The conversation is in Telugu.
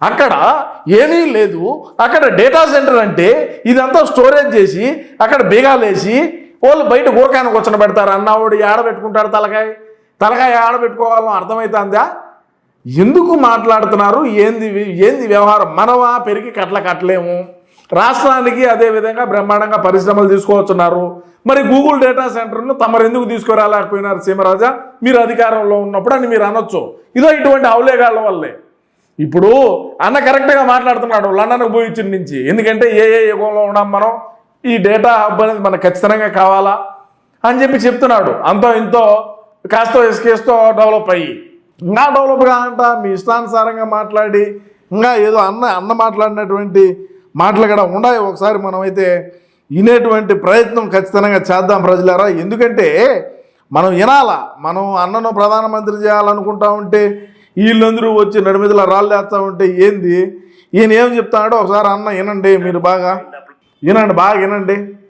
అక్కడ ఏమీ లేదు. అక్కడ డేటా సెంటర్ అంటే ఇదంతా స్టోరేజ్ చేసి అక్కడ బీగాలేసి వాళ్ళు బయట గోకానికి వచ్చిన పెడతారు. అన్నవాడు ఆడబెట్టుకుంటాడు తలకాయ ఆడబెట్టుకోవాలని అర్థమవుతుందా? ఎందుకు మాట్లాడుతున్నారు? ఏంది వ్యవహారం? మనమా పెరిగి కట్టలేము. రాష్ట్రానికి అదేవిధంగా బ్రహ్మాండంగా పరిశ్రమలు తీసుకోవచ్చున్నారు. మరి గూగుల్ డేటా సెంటర్ను తమరు ఎందుకు తీసుకురాలేకపోయినారు సీమరాజా? మీరు అధికారంలో ఉన్నప్పుడు అని మీరు అనొచ్చు. ఇదో ఇటువంటి అవలేగాళ్ళ వల్లే. ఇప్పుడు అన్న కరెక్ట్గా మాట్లాడుతున్నాడు లండన్కు పోయి ఇచ్చిన నుంచి. ఎందుకంటే ఏ యుగంలో ఉన్నాం మనం, ఈ డేటా హబ్ అనేది మనకు ఖచ్చితంగా కావాలా అని చెప్తున్నాడు. అంతో ఇంతో కాస్తో ఇసుకేస్తో డెవలప్ అయ్యి ఇంకా డెవలప్ కాదంట మీ ఇష్టానుసారంగా మాట్లాడి ఇంకా ఏదో అన్న మాట్లాడినటువంటి మాటలు కూడా ఉన్నాయి. ఒకసారి మనమైతే వినేటువంటి ప్రయత్నం ఖచ్చితంగా చేద్దాం ప్రజలారా. ఎందుకంటే మనం వినాలా. మనం అన్నను ప్రధానమంత్రి చేయాలనుకుంటా ఉంటే వీళ్ళందరూ వచ్చి నడిమిదిలో రాళ్ళు వేస్తూ ఉంటే ఏంది ఈయన ఏం చెప్తాడో ఒకసారి అన్న వినండి. మీరు బాగా వినండి.